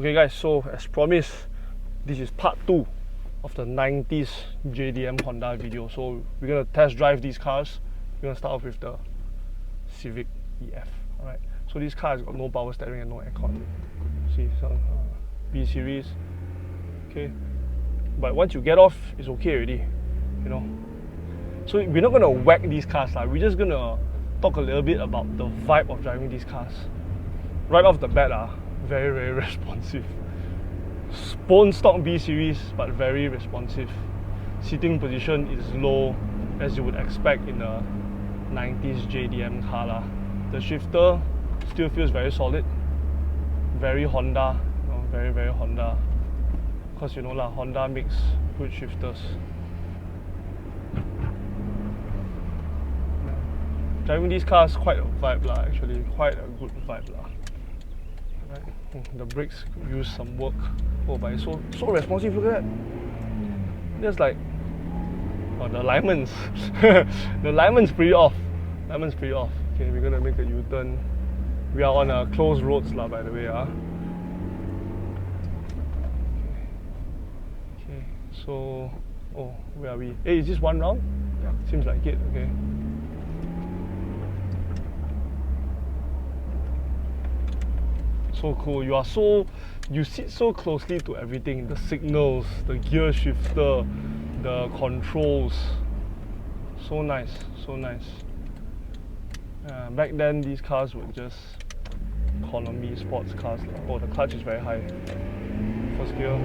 Okay guys, so as promised, this is part 2 of the 90s JDM Honda video. So we're going to test drive these cars. We're going to start off with the Civic EF. Alright, so this car has got no power steering and no aircon. See, some B series. Okay, but once you get off, it's okay already, you know. So we're not going to whack these cars, we're just going to talk a little bit about the vibe of driving these cars. Right off the bat, very, very responsive. Bone stock B series, but very responsive. Seating position is low, as you would expect in a 90s JDM car. The shifter still feels very solid, very Honda, you know, very, very Honda. Because you know Honda makes good shifters. Driving these cars quite a vibe actually, quite a good vibe Right. The brakes use some work. Oh, but it's so responsive, look at that. There's like, oh, the alignments. The alignment's pretty off. Alignment's pretty off. Okay, we're gonna make a U-turn. We are on closed roads by the way. Okay, so, oh, where are we? Hey, is this one round? Yeah. Seems like it, okay. So cool. You sit so closely to everything, the signals, the gear shifter, the controls. So nice, so nice. Back then these cars were just economy sports cars. Oh, the clutch is very high. First gear.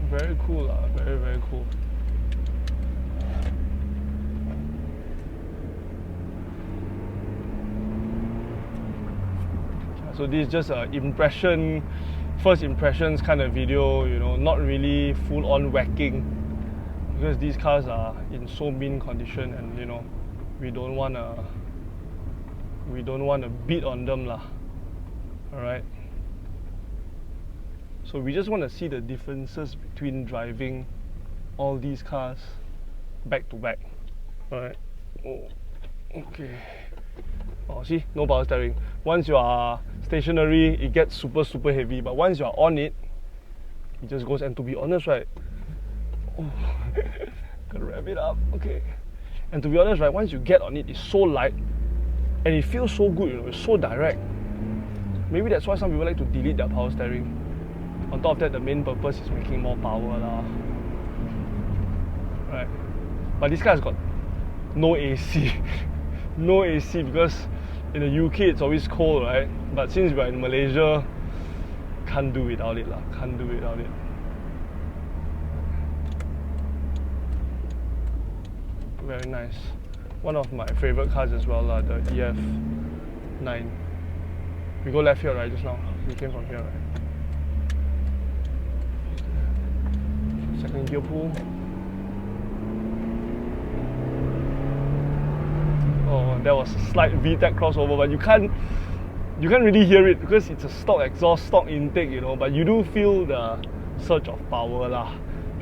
Very cool, very, very cool. So this is just a first impressions kind of video, you know, not really full-on whacking, because these cars are in so mean condition, and you know, we don't wanna beat on them Alright. So we just want to see the differences between driving all these cars back to back. Alright. Oh, okay. Oh, see, no power steering. Once you are stationary, it gets super, super heavy. But once you are on it, it just goes. And to be honest, right, oh, gotta rev it up. Okay. And to be honest, right, once you get on it, it's so light, and it feels so good. You know, it's so direct. Maybe that's why some people like to delete their power steering. On top of that, the main purpose is making more power Right. But this car has got no AC. No AC, because in the UK it's always cold, right? But since we're in Malaysia, can't do without it Can't do without it. Very nice. One of my favorite cars as well, the EF9. We go left here, right? Just now. We came from here, right? Second gear pull. Oh, there was a slight VTEC crossover, but you can't really hear it because it's a stock exhaust, stock intake, you know. But you do feel the surge of power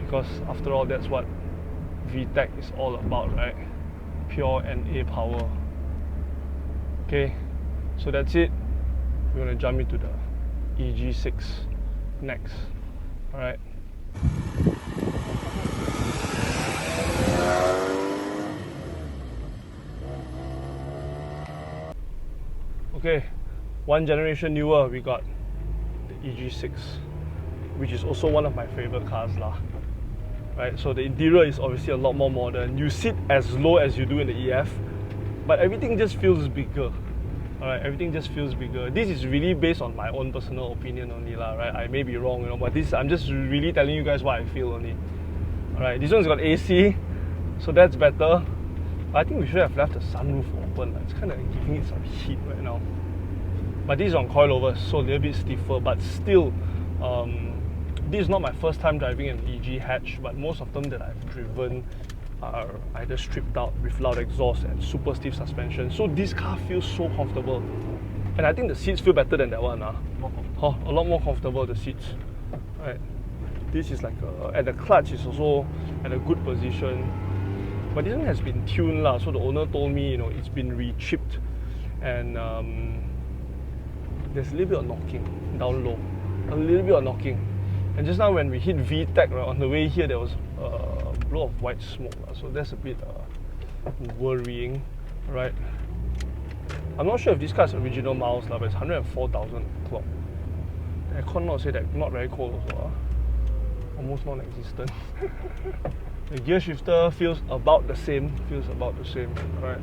because after all, that's what VTEC is all about, right? Pure NA power. Okay, so that's it. We're gonna jump into the EG6 next. Alright. Okay, one generation newer, we got the EG6, which is also one of my favorite cars Right, so the interior is obviously a lot more modern. You sit as low as you do in the EF, but everything just feels bigger. Alright, everything just feels bigger. This is really based on my own personal opinion only right? I may be wrong, you know, but I'm just really telling you guys what I feel only. Alright, this one's got AC, so that's better. I think we should have left the sunroof open. It's kind of giving it some heat right now. But this is on coilovers, so a little bit stiffer. But still, this is not my first time driving an EG hatch, but most of them that I've driven are either stripped out with loud exhaust and super stiff suspension. So this car feels so comfortable. And I think the seats feel better than that one. A lot more comfortable, the seats. Right. This is like and the clutch is also at a good position. But this one has been tuned so the owner told me, you know, it's been re-chipped, and there's a little bit of knocking down low, a little bit of knocking. And just now when we hit VTEC, right, on the way here there was a blow of white smoke, so that's a bit worrying, right? I'm not sure if this car is original miles, but it's 104,000 clock. The aircon not very cold also, almost non-existent. The gear shifter feels about the same, right?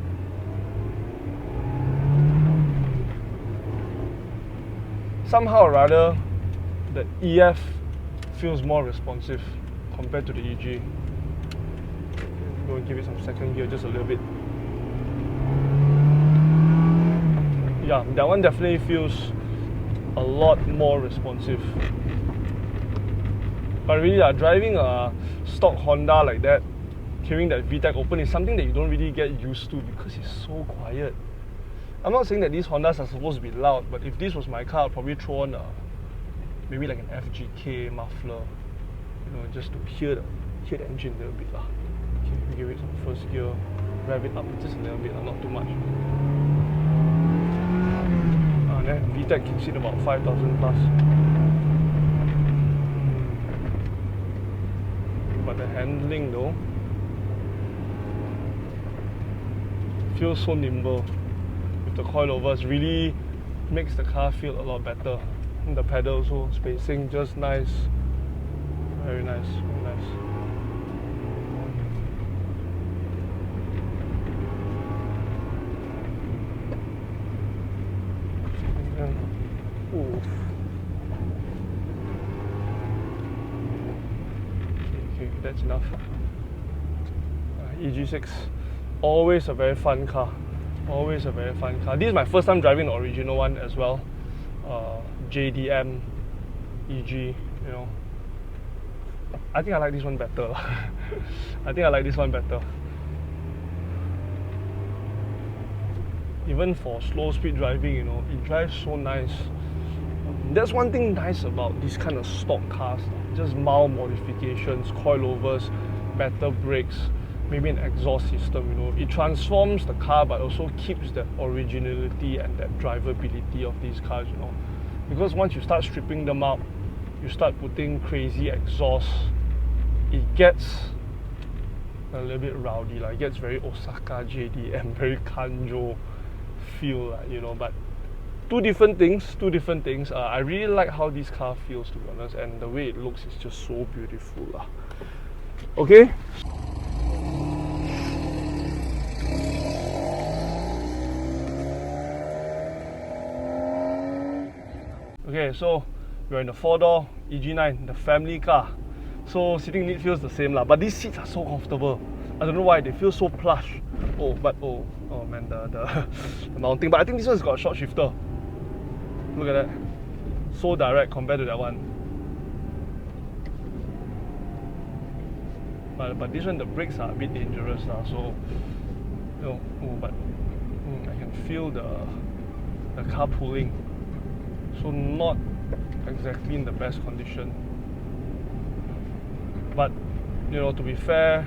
Somehow or rather, the EF feels more responsive compared to the EG. I'm going to give it some second gear just a little bit. Yeah, that one definitely feels a lot more responsive. But really, driving a stock Honda like that, hearing that VTEC open is something that you don't really get used to because it's so quiet. I'm not saying that these Hondas are supposed to be loud, but if this was my car, I'd probably throw on maybe like an FGK muffler, just to hear the engine a little bit. Okay, we give it some first gear, rev it up just a little bit, not too much. And then VTEC kicks in about 5,000 plus. But the handling though feels so nimble. With the coilovers, really makes the car feel a lot better. And the pedals also, spacing just nice. Very nice, very nice. Ooh. Okay, that's enough. EG6, always a very fun car. Always a very fun car. This is my first time driving the original one as well. JDM EG, I think I like this one better. I think I like this one better. Even for slow speed driving, it drives so nice. That's one thing nice about this kind of stock cars. Just mild modifications, coilovers, better brakes, maybe an exhaust system, It transforms the car but also keeps that originality and that drivability of these cars, Because once you start stripping them out, you start putting crazy exhaust, it gets a little bit rowdy, it gets very Osaka JDM, very Kanjo feel, but two different things. I really like how this car feels, to be honest, and the way it looks is just so beautiful. Okay? Okay, so we're in the 4-door EG9, the family car. So sitting neat feels the same, but these seats are so comfortable. I don't know why, they feel so plush. Oh man, the mounting. But I think this one's got a short shifter. Look at that. So direct compared to that one. But this one, the brakes are a bit dangerous, so I can feel the car pulling. So not exactly in the best condition. But to be fair,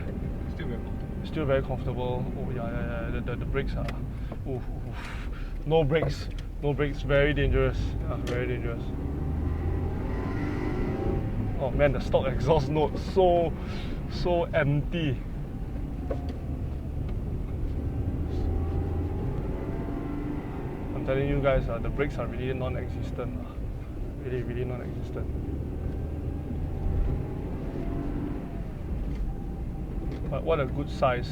still very comfortable. Oh yeah. The brakes are no brakes, very dangerous. Yeah, very dangerous. Oh man, the stock exhaust note so empty. I'm telling you guys, the brakes are really non-existent. Really non-existent. But what a good size.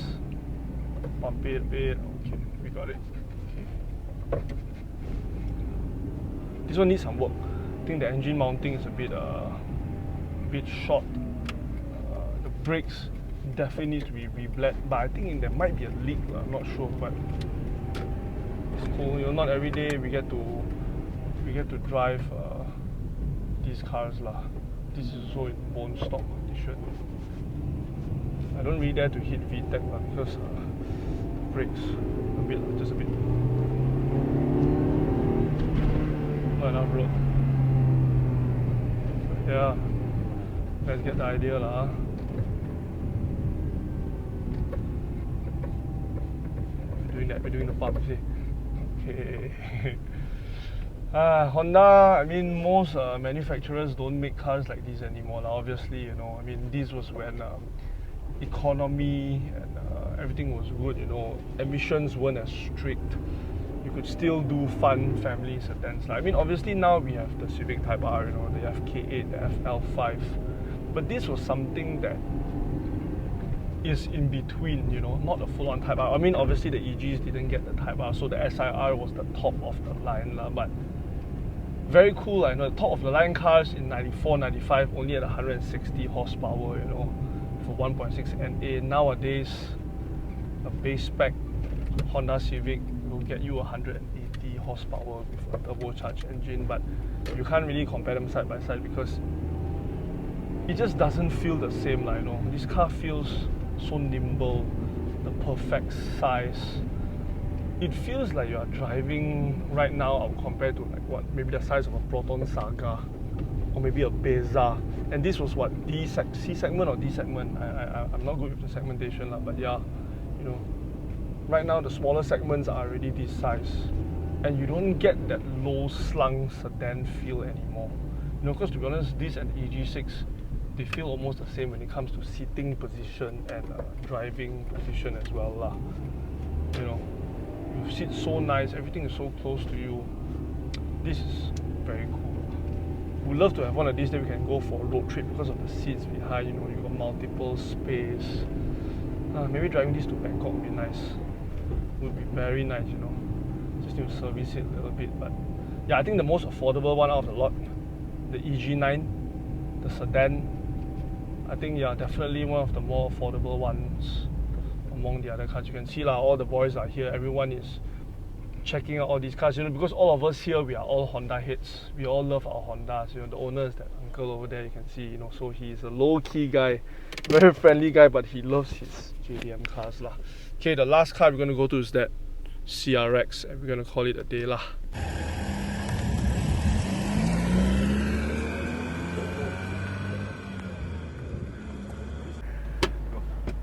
Pump it a bit. Okay, we got it. Okay. This one needs some work. I think the engine mounting is a bit short. The brakes definitely needs to be rebled, but I think there might be a leak. I'm not sure, but it's cool. Not every day we get to drive these cars lah. This is also in bone stock condition. I don't really dare to hit VTEC because brakes just a bit. Not enough road. Yeah, let's get the idea lah. We're doing the pump, see. Okay. Honda, I mean, most manufacturers don't make cars like these anymore. Obviously, you know, I mean, this was when economy and everything was good, you know, emissions weren't as strict. You could still do fun family sedans. I mean, obviously now we have the Civic Type R, you know, the FK8, the FL5. But this was something that is in between, you know, not a full-on Type R. I mean, obviously the EGs didn't get the Type R, so the SIR was the top of the line, but very cool. I know the top of the line cars in 94, 95 only at 160 horsepower, you know, for 1.6 NA. Nowadays, a base spec Honda Civic will get you 180 horsepower with a turbocharged engine, but you can't really compare them side by side because it just doesn't feel the same, like, you know. This car feels so nimble, the perfect size. It feels like you are driving right now compared to like what, maybe the size of a Proton Saga or maybe a Beza. And this was what, C segment or D segment? I'm not good with the segmentation, but yeah, you know, right now the smaller segments are already this size, and you don't get that low slung sedan feel anymore. You know, because to be honest, this and the EG6, they feel almost the same when it comes to seating position and driving position as well. You know, you sit so nice, everything is so close to you. This is very cool. We'd love to have one of these that we can go for a road trip because of the seats behind, you know, you got multiple space. Maybe driving this to Bangkok would be nice. Would be very nice, you know. Just need to service it a little bit. But yeah, I think the most affordable one out of the lot, the EG9, the sedan. I think, yeah, definitely one of the more affordable ones among the other cars. You can see all the boys are here. Everyone is checking out all these cars, you know, because all of us here, we are all Honda heads. We all love our Hondas. You know, the owner is that uncle over there, you can see, you know, so he's a low-key guy, very friendly guy, but he loves his JDM cars lah. Okay, the last car we're going to go to is that CRX, and we're going to call it a day lah.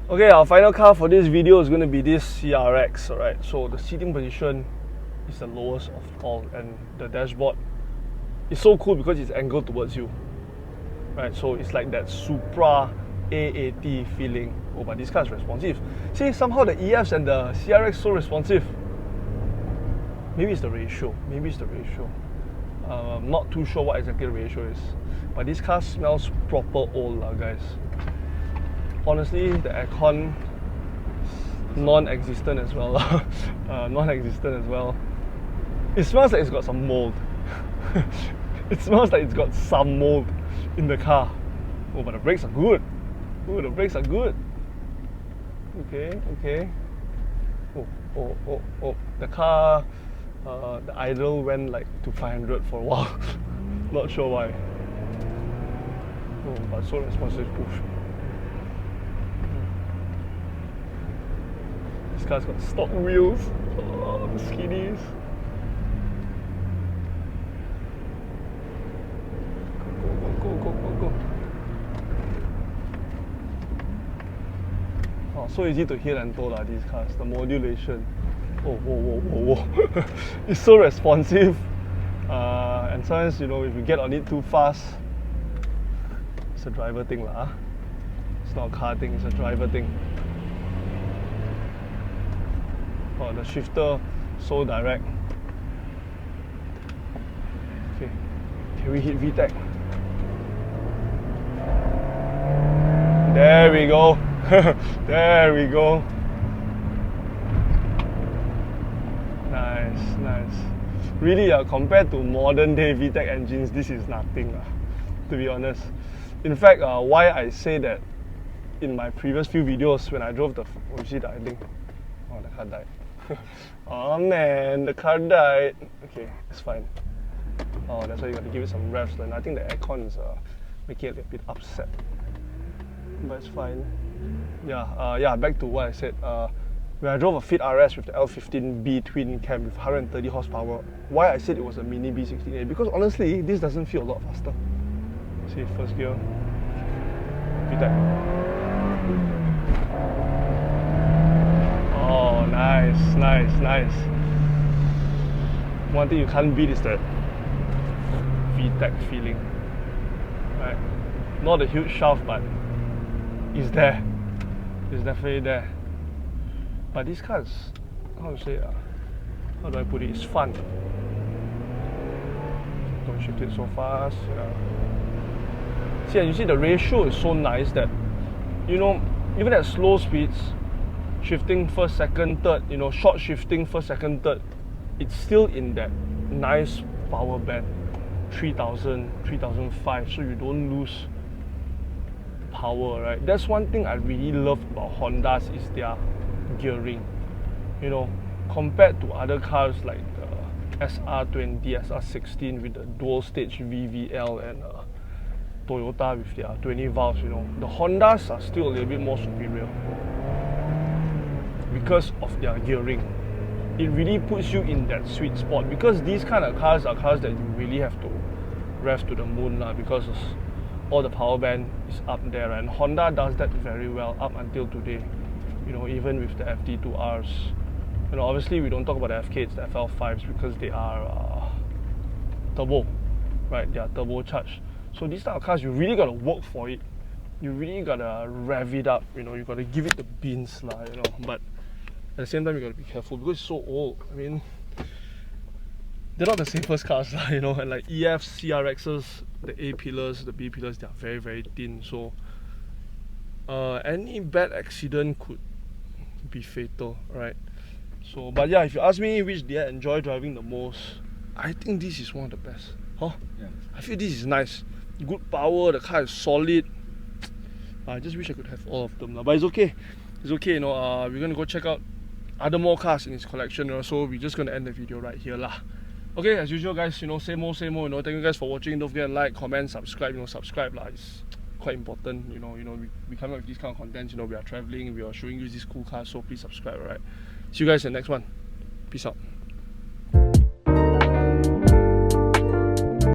Okay, our final car for this video is going to be this CRX, alright. So the seating position is the lowest of all, and the dashboard is so cool because it's angled towards you, right? So it's like that Supra A80 feeling. Oh, but this car is responsive. See, somehow the EFs and the CRX so responsive. Maybe it's the ratio. Maybe it's the ratio. Not too sure what exactly the ratio is, but this car smells proper old, guys. Honestly, the aircon non-existent as well. Non-existent as well. It smells like it's got some mold. It smells like it's got some mold in the car. Oh, but the brakes are good. Oh, the brakes are good. Okay, okay. Oh. The car, the idle went like to 500 for a while. Not sure why. Oh, but so responsive. Oof. This car's got stock wheels. Oh, the skinnies. Go. Oh, so easy to hear and tow these cars. The modulation. Oh, whoa. It's so responsive. And sometimes, you know, if you get on it too fast, it's a driver thing lah. It's not a car thing, it's a driver thing. Oh, the shifter so direct. Okay, can we hit VTEC? There we go. There we go. Nice. Really, compared to modern day VTEC engines, this is nothing, to be honest. In fact, why I say that in my previous few videos when I drove the... Oh, you see the idling? Oh, the car died. Oh man, the car died. Okay, it's fine. Oh, that's why you got to give it some revs. And I think the aircon is making it a bit upset. But it's fine. Yeah, back to what I said. When I drove a Fit RS with the L15B twin cam with 130 horsepower, why I said it was a mini B16A? Because honestly, this doesn't feel a lot faster. See, first gear. VTEC. Oh, nice. one thing you can't beat is that VTEC feeling, right? Not a huge shaft, but it's there. It's definitely there. But these cars, how to say, how do I put it? It's fun. Don't shift it so fast. See, and you see the ratio is so nice that, you know, even at slow speeds, shifting first, second, third, you know, short shifting first, second, third, it's still in that nice power band, 3000, 3005, so you don't lose power, right? That's one thing I really love about Hondas is their gearing. You know, compared to other cars like the SR20, SR16 with the dual stage VVL and Toyota with their 20 valves, you know, the Hondas are still a little bit more superior because of their gearing. It really puts you in that sweet spot, because these kind of cars are cars that you really have to rev to the moon because all the power band is up there, and Honda does that very well up until today. You know, even with the FD2Rs, you know, obviously we don't talk about the FK, it's the FL5s because they are turbo, right? They are turbocharged. So these type of cars, you really gotta work for it. You really gotta rev it up. You know, you gotta give it the beans, lah. You know, but at the same time, you gotta be careful because it's so old. I mean, they're not the safest cars, lah. You know, and like EFs, CRXs, the A pillars, the B pillars, they are very, very thin. So any bad accident could be fatal, right? So, but yeah, if you ask me which do I enjoy driving the most, I think this is one of the best. Huh? Yeah. I feel this is nice. Good power, the car is solid. I just wish I could have all of them, but it's okay. It's okay, you know. We're gonna go check out other more cars in his collection, you know, so we're just gonna end the video right here, lah. Okay, as usual, guys, you know, same old, you know. Thank you guys for watching. Don't forget to like, comment, subscribe. You know, subscribe, lah. It's quite important. You know, we come up with this kind of content. You know, we are traveling, we are showing you these cool cars, so please subscribe. Alright. See you guys in the next one. Peace out.